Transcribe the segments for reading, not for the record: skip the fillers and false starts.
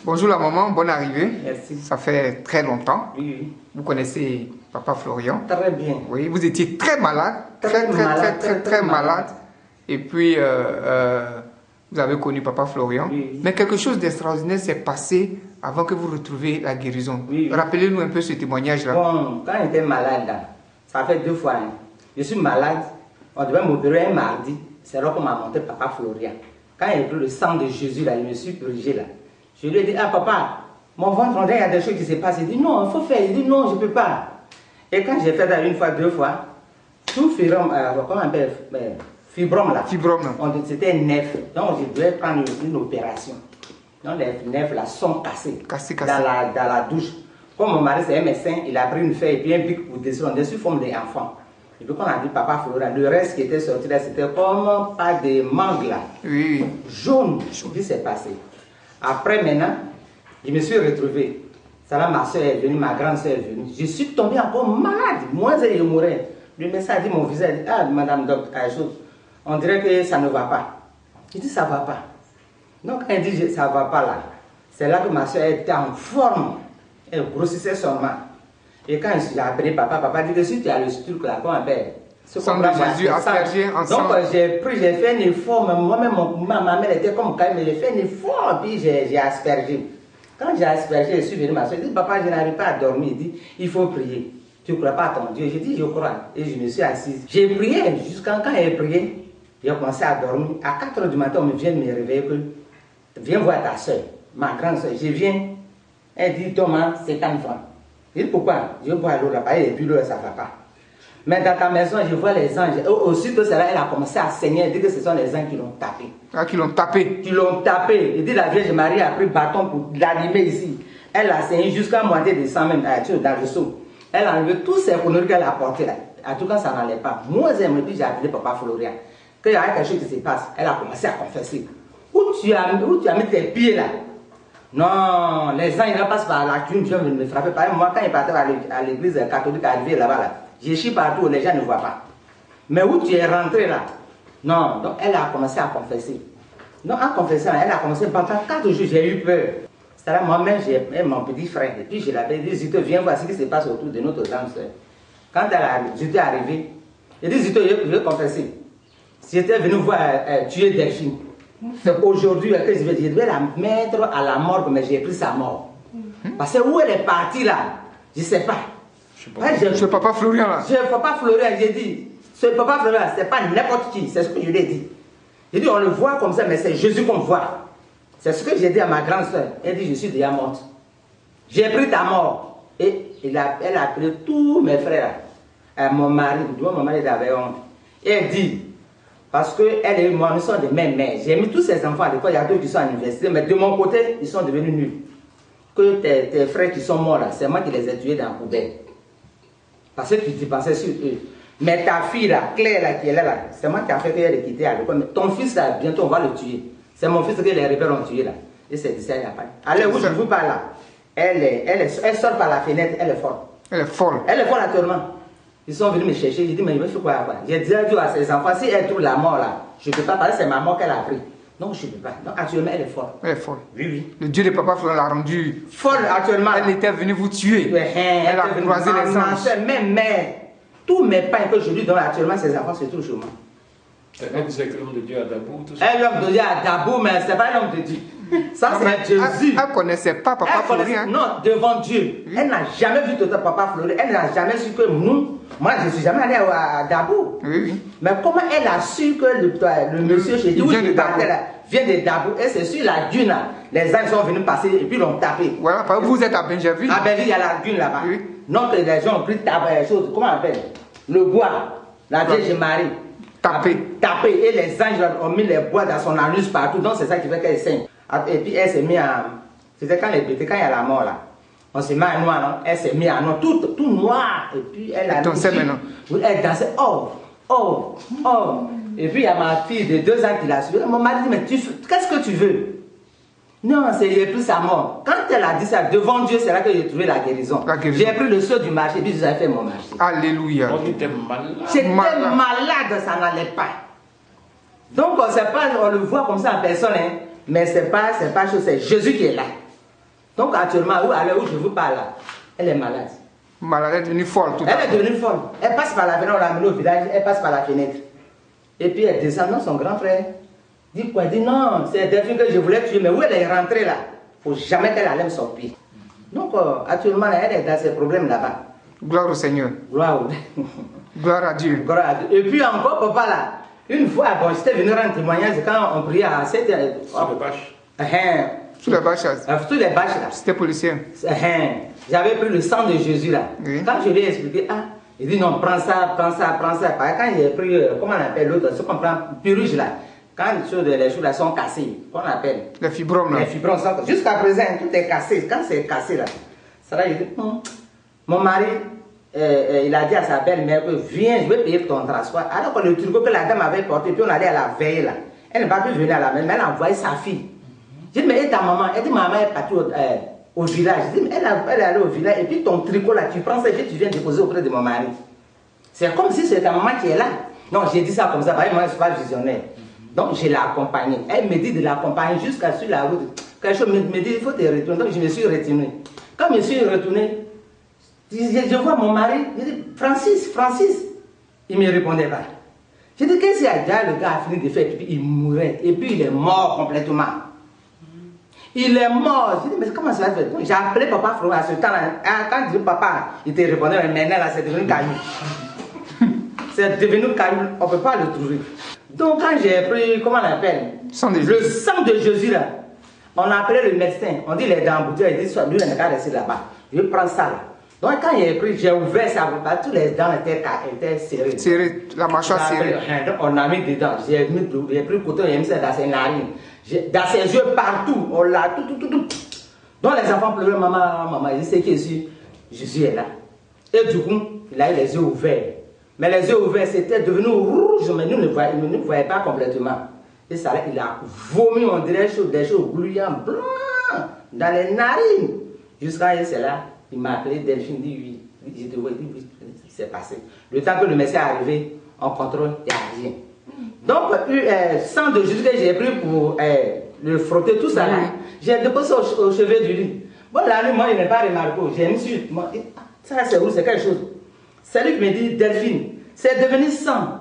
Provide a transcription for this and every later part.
Bonjour la maman, bonne arrivée. Merci. Ça fait très longtemps. Oui, oui. Vous connaissez Papa Florian. Très bien. Oui, vous étiez très malade. Très malade. Et puis, vous avez connu Papa Florian. Oui. Mais quelque chose d'extraordinaire s'est passé avant que vous retrouviez la guérison. Oui. Rappelez-nous un peu ce témoignage-là. Bon, quand j'étais malade, là, ça fait 2 fois. Hein. Je suis malade. On devait m'opérer un mardi. C'est là qu'on m'a montré Papa Florian. Quand il a pris le sang de Jésus, là, je me suis purgé là. Je lui ai dit, ah papa, mon ventre, il y a des choses qui se passent. Il dit, non, il faut faire. Il dit, non, je ne peux pas. Et quand j'ai fait ça 1 fois, 2 fois, tout fibrome, comment on appelle, fibrome là. Fibrome. C'était un nerf. Donc je devais prendre une opération. Donc les nerfs là sont cassés. Dans la douche. Comme mon mari c'est un médecin, il a pris une feuille et puis un pic pour dessus. On dessus forme des enfants. Et puis qu'on a dit Papa Florian, le reste qui était sorti là, c'était comme pas de mangue là. Oui. Jaune. Qu'est-ce qui s'est passé? Après maintenant, je me suis retrouvé. Ça là, ma soeur est venue, ma grande soeur est venue. Je suis tombé encore malade. Moi, je mourais. Le médecin a dit mon visage, il dit, ah madame docteur, on dirait que ça ne va pas. Il dit ça ne va pas. Donc quand il dit ça ne va pas là, c'est là que ma soeur était en forme. Elle grossissait seulement. Et quand j'ai appelé papa, papa dit que si tu as le truc là, qu'on appelle sang de Jésus aspergé ensemble. Donc j'ai fait un effort, moi-même, ma mère était comme quand même, j'ai fait un effort, puis j'ai aspergé. Quand j'ai aspergé, je suis venu, ma soeur dit, papa, je n'arrive pas à dormir. Il dit, il faut prier. Tu ne crois pas à ton Dieu? J'ai dit, je crois. Et je me suis assise. J'ai prié, jusqu'à quand j'ai prié, j'ai commencé à dormir. À 4 h du matin, on me vient de me réveiller que, viens voir ta soeur, ma grande soeur. Je viens, elle dit, Thomas, 50 francs. Je dis, pourquoi? Je vais boire l'eau là-bas, et puis l'eau, ça ne va pas. Mais dans ta maison, je vois les anges. Aussitôt, celle-là, elle a commencé à saigner. Elle dit que ce sont les anges qui l'ont tapé. Ah, qui l'ont tapé? Qui l'ont tapé. Il dit, la Vierge Marie a pris bâton pour l'animer ici. Elle a saigné jusqu'à moitié de sang même, dans le seau. Elle a enlevé tous ces conneries qu'elle a portées là. En tout cas, ça n'allait pas. Moi, j'ai appelé Papa Florian. Quand il y a quelque chose qui se passe, elle a commencé à confesser. Où tu as mis tes pieds là? Non, les gens, ils passent par la thune, viennent me frapper. Par exemple, moi, quand ils partaient à l'église catholique, arrivé là-bas, là, j'ai chié partout, les gens ne voient pas. Mais où tu es rentré là? Non, donc elle a commencé à confesser. Donc en confessant, elle a commencé, pendant 4 jours, j'ai eu peur. C'est-à-dire moi-même, j'ai mon petit frère. Et puis je l'avais dit, Zito, viens voir ce qui se passe autour de notre grande soeur. Quand Zito est arrivé, j'ai dit, Zito, je vais confesser. Si j'étais venu voir tuer Delphine, c'est aujourd'hui que je devais la mettre à la morgue, mais j'ai pris sa mort. Parce que où elle est partie là, je ne sais pas. C'est Papa Florian là. C'est Papa Florian, j'ai dit. Ce Papa Florian, c'est pas n'importe qui, c'est ce que je lui ai dit. J'ai dit, on le voit comme ça, mais c'est Jésus qu'on voit. C'est ce que j'ai dit à ma grande soeur. Elle dit, je suis déjà morte. J'ai pris ta mort. Et elle a appelé tous mes frères, mon mari, mon mari avait honte. Et elle dit, parce que elle et moi, nous sommes des mêmes mères. J'ai mis tous ces enfants à l'école, il y a d'autres qui sont à l'université, mais de mon côté, ils sont devenus nuls. Que tes frères qui sont morts là, c'est moi qui les ai tués dans la poubelle. Parce que tu pensais sur eux. Mais ta fille là, Claire là, qui est là, c'est moi qui a fait qu'elle ait quitté à l'école. Mais ton fils là, bientôt on va le tuer. C'est mon fils que les rebelles ont tué là. Et c'est ça, il n'y a pas. Allez, où je vous parle là, elle sort par la fenêtre, elle est folle. Elle est folle. Elle est folle actuellement. Ils sont venus me chercher, j'ai dit, mais je vais faire quoi? J'ai dit à ses enfants, si elle trouve la mort là, je ne peux pas, parce que c'est ma mort qu'elle a pris. Donc je ne peux pas. Donc actuellement, elle est folle. Elle est folle. Oui, oui. Le Dieu de Papa Florian l'a rendue folle actuellement. Elle était venue vous tuer. Elle a croisé les anges. Même mère, tous mes pains que je lui donne actuellement, ses enfants se trouvent chez moi. Elle disait que l'homme de Dieu à Dabou, tout ça. L'homme de Dieu à Dabou, mais ce n'est pas l'homme de Dieu. Ça, c'est Jésus. Elle ne connaissait pas Papa Florian. Non, devant Dieu. Oui. Elle n'a jamais vu Papa Florian. Elle n'a jamais su que nous, moi, je ne suis jamais allé à Dabou. Oui, oui. Mais comment elle a su que le monsieur chez lui vient de Dabou? Et c'est sur la dune, les gens sont venus passer et puis l'ont tapé. Voilà, vous êtes à Benjerville. À Benjerville, il y a la dune là-bas. Oui. Donc les gens ont pris comment on appelle? Le bois, la Vierge Marie. Tapé. Et les anges ont mis les bois dans son anus partout. Donc c'est ça qui fait qu'elle saigne. Et puis elle s'est mise à... C'était quand il y a la mort là. On s'est mis à noir, non? Elle s'est mise à noir, tout noir. Et puis elle a... dansait maintenant. Oui, elle dansait. Oh. Et puis il y a ma fille de 2 ans qui l'a suivi. Mon mari dit, mais qu'est-ce que tu veux? Non, j'ai pris sa mort. Quand elle a dit ça devant Dieu, c'est là que j'ai trouvé la guérison. J'ai pris le seau du marché, puis j'ai fait mon marché. Alléluia. On était malade. J'étais malade, ça n'allait pas. Donc on le voit comme ça en personne, hein, mais c'est pas chose, c'est Jésus qui est là. Donc actuellement, à l'heure où je vous parle là, elle est malade. Malade, elle est devenue folle tout à Elle est devenue folle. Elle passe par la fenêtre, on l'a amenée au village, elle passe par la fenêtre. Et puis elle descend, non, son grand frère dit quoi? Dit non, c'est Delphine que je voulais tuer, mais où elle est rentrée là? Il ne faut jamais qu'elle enlève son pied. Donc actuellement, elle est dans ses problèmes là-bas. Gloire au Seigneur. Gloire à Dieu. Gloire à Dieu. Et puis encore, papa là, une fois, bon, j'étais venu rendre témoignage quand on priait à 7 heures. Sur les bâches. Sous les bâches. Sous les bâches là. C'était policier. J'avais pris le sang de Jésus là. Oui. Quand je lui ai expliqué, il dit non, prends ça, prends ça, prends ça. Quand j'ai pris, comment on appelle l'autre, ce qu'on prend, purige là. Quand les choses là sont cassées, qu'on appelle les fibromes là. Les fibromes sont cassées. Jusqu'à présent, tout est cassé. Quand c'est cassé là, ça va, il dit, mon mari, il a dit à sa belle-mère que viens, je vais payer ton transport. Alors que le turco que la dame avait porté, puis on allait à la veille là. Elle n'a pas pu venir à la maison, mais elle a envoyé sa fille. J'ai dit, mais et ta maman? Elle dit, maman est partie au village. Je dis, mais elle est allée au village, et puis ton tricot là, tu prends ça et tu viens déposer auprès de mon mari. C'est comme si c'est ta maman qui est là. Non, j'ai dit ça comme ça, parce que moi je ne suis pas visionnaire. Donc je l'ai accompagnée. Elle me dit de l'accompagner jusqu'à sur la route. Quelque chose me dit, il faut te retourner. Donc je me suis retourné. Quand je me suis retourné, je vois mon mari, je dis, Francis. Il ne me répondait pas. J'ai dit, qu'est-ce qu'il y a? Déjà, le gars a fini de faire, et puis il mourait. Et puis il est mort complètement. Il est mort. J'ai dit, mais comment ça va faire? J'ai appelé papa Florent à ce temps-là. Quand je dis papa, il te répondait, mais maintenant là, c'est devenu caillou. C'est devenu caillou, on ne peut pas le trouver. Donc quand j'ai pris, comment on appelle? Le sang de Jésus là. On a appelé le médecin. On dit, il est dans la bouteille. Il dit, lui, il n'est pas resté là-bas. Je prends ça là. Donc quand j'ai pris, j'ai ouvert ça, toutes les dents étaient serrées. Serrées, la mâchoire serrée. Donc on a mis dedans. J'ai pris le coton, j'ai mis ça dans ses narines. Dans ses yeux partout. On l'a tout. Donc les enfants pleuraient, maman, ils disaient que Jésus est là. Et du coup, il a eu les yeux ouverts. Mais les yeux ouverts, c'était devenu rouge, mais nous ne voyons pas complètement. Et ça, il a vomi, on dirait des choses gluantes, blancs, dans les narines. Jusqu'à c'est là, il m'a appelé Delphine, dit oui. Je te vois, il dit oui, c'est passé. Le temps que le médecin est arrivé, on contrôle, il n'y a rien. Donc, sang de Jésus que j'ai pris pour le frotter, tout ça là, j'ai déposé au chevet du lit. Bon, la nuit, moi, il n'est pas remarqué. J'ai mis sur. Ça, c'est où? C'est quelque chose. C'est lui qui me dit, Delphine, c'est devenu sang.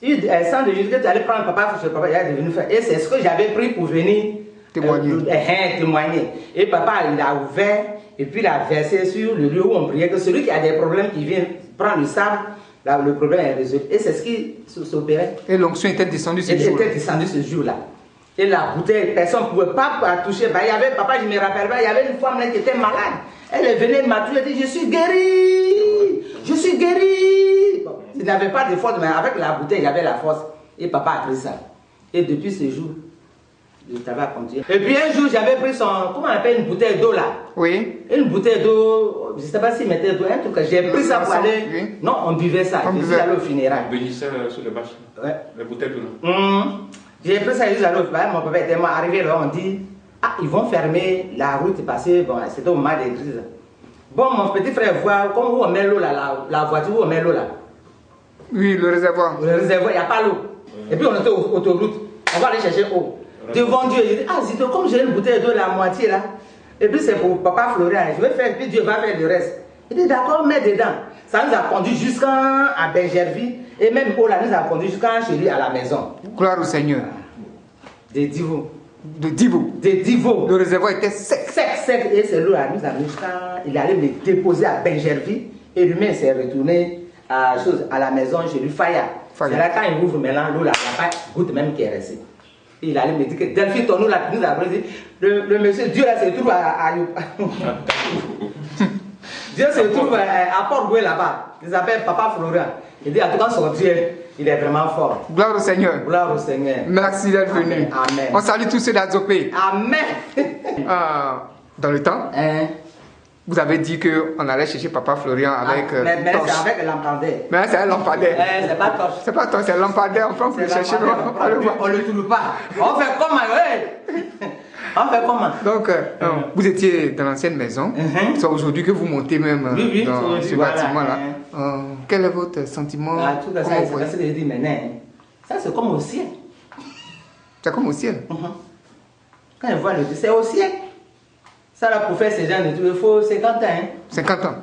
Sang de Jésus que tu allais prendre papa, il est devenu fait. Et c'est ce que j'avais pris pour venir témoigner. Et papa, il a ouvert, et puis il a versé sur le lieu où on priait, que celui qui a des problèmes, qui vient prendre le sable, là, le problème est résolu. Et c'est ce qui s'opérait. Et l'onction était descendue ce jour-là. Elle était descendue ce jour-là. Et la bouteille, personne ne pouvait pas toucher. Il y avait, papa, je me rappelle pas, il y avait une femme là qui était malade. Elle est venue m'appeler, elle dit, je suis guérie. Je suis guérie. Bon, il n'avait pas de force, mais avec la bouteille, il y avait la force. Et papa a pris ça. Et depuis ce jour, le travail a continué. Et puis un jour, j'avais pris comment on appelle une bouteille d'eau là? Oui. Une bouteille d'eau, je ne sais pas s'il mettait d'eau, un truc. J'ai pris ça pour aller. Oui. Non, on buvait ça. Je suis allé au funérail. On bénissait sur les bâches. Ouais. Les bouteilles d'eau là. J'ai pris ça, je suis allé au funérail. Mon papa était arrivé là, on dit, ils vont fermer la route parce que bon, c'était au moment des crises. Bon, mon petit frère voit comme où on met l'eau là, la voiture où on met l'eau là. Oui, le réservoir. Le réservoir, il n'y a pas l'eau. Et puis on était au autoroute. On va aller chercher l'eau. Devant Dieu, il dit, Zito, comme j'ai une bouteille d'eau la moitié là, et puis c'est pour papa Florian, je vais faire, puis Dieu va faire le reste. Il dit, d'accord, mets dedans. Ça nous a conduit jusqu'à Bergerville, et même eau là nous a conduit jusqu'à chez lui à la maison. Gloire au Seigneur. Des divos. De Divo. Des divos. Le réservoir était sec. Sec. Et c'est l'eau là nous a mis jusqu'à. Il allait me déposer à Bergerville, et lui-même s'est retourné à la maison chez lui, Faya. C'est là quand il ouvre maintenant l'eau là, il n'y a pas goutte même qui est restée. Il allait me dire que Delphine, ton eau là, nous a dit, le monsieur, Dieu là se trouve à Dieu se trouve à Port-Boué là-bas. Il s'appelle Papa Florian. Il dit, en tout cas, son Dieu, il est vraiment fort. Gloire au Seigneur. Gloire au Seigneur. Merci d'être venu. Amen. On salue tous ceux d'Adzopé. Amen. Dans le temps, vous avez dit qu'on allait chercher Papa Florian avec mais c'est avec lampadaire. Mais c'est un lampadaire. C'est pas torche. C'est pas torche, c'est un lampadaire. On peut le chercher. On le trouve pas. On fait comment? On fait comment? Donc, vous étiez dans l'ancienne maison. C'est aujourd'hui que vous montez même dans ce bâtiment-là. Quel est votre sentiment? Tout ça, c'est ce que je dis maintenant. Ça, c'est comme au ciel. C'est comme au ciel. Quand je vois le Dieu, c'est au ciel. Ça là, pour faire ces gens de trucs, il faut 50 ans. Hein. 50 ans.